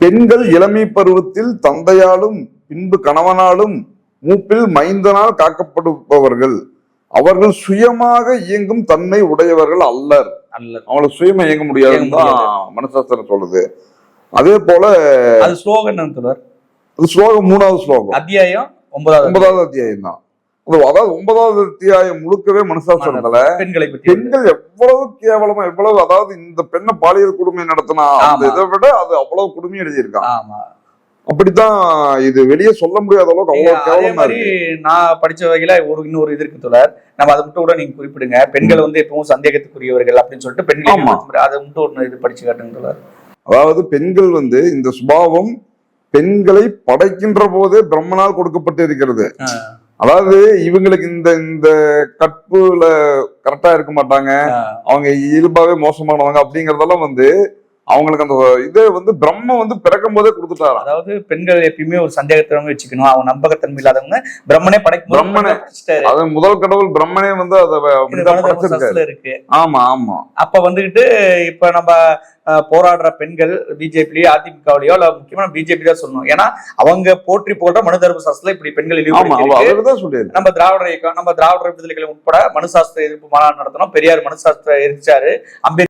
பெண்கள் இளமை பருவத்தில் தந்தையாலும் பின்பு கணவனாலும் மூப்பில் மைந்தனால் காக்கப்படுபவர்கள். அவர்கள் சுயமாக இயங்கும் தன்மை உடையவர்கள் அல்லர். அவங்களுக்கு சுயமா இயங்க முடியாதுன்னு தான் மனசாஸ்திரம் சொல்லுது. அதே போல அது ஸ்லோகம் சொல்றார். அது ஸ்லோகம் 3வது ஸ்லோகம், அத்தியாயம் 9வது அத்தியாயம் தான். அதாவது 9வது அத்தியாயம் முழுக்கவே மனசாஸ்திரத்துல பெண்கள் எவ்வளவு கேவலமா, எவ்வளவு, அதாவது இந்த பெண்ணை பாலியல் கொடுமை நடத்தினா அந்த இதை விட அது அவ்வளவு கொடுமை எழுதியிருக்கான். அப்படித்தான் இது வெளியே சொல்ல முடியாத அளவுக்கு அவ்வளவு கேவலமா இருக்கு. நான் படிச்ச வகையில இன்னொரு இது இருக்கு தொடர், நம்ம அதை மட்டும் கூட நீங்க குறிப்பிடுங்க. பெண்கள் எப்பவும் சந்தேகத்துக்குரியவர்கள் அப்படின்னு சொல்லிட்டு பெண்கள் அதை மட்டும் ஒரு இது படிச்சு காட்டுங்க தொடர். அதாவது பெண்கள் இந்த சுபாவம் பெண்களை படைக்கின்ற போதே பிரம்மனால் கொடுக்கப்பட்டு இருக்கிறது. அதாவது இவங்களுக்கு இந்த கற்புல கரெக்டா இருக்க மாட்டாங்க, அவங்க இயல்பாவே மோசமானவங்க அப்படிங்கறதெல்லாம் அவங்களுக்கு அந்த இதை பிரம்ம பிறக்கும் போதே கொடுத்துட்டாரு. அதாவது பெண்கள் எப்பயுமே ஒரு சந்தேகத்தவங்க வச்சுக்கணும், அவங்க நம்பகத்தன்மை இல்லாதவங்க பிரம்மனே பிரம்மனே அது முதல் கடவுள் பிரம்மனே அதை இருக்கு. ஆமா ஆமா. அப்ப இப்ப நம்ம போராடுற பெண்கள் பிஜேபிலயோ அதிமுகவிலயோ இல்ல முக்கியமா பிஜேபி தான் சொல்லணும். ஏன்னா அவங்க போற்றி போடுற மனு தர்ம சாஸ்திரத்துல இப்படி பெண்கள் நம்ம திராவிடர் இயக்கம், நம்ம திராவிடர் விடுதலைகள் உட்பட மனுசாஸ்திர எதிர்ப்பு மாநாடு நடத்தணும். பெரியார் மனுசாஸ்திர எரிச்சாரு, அம்பேத்கர்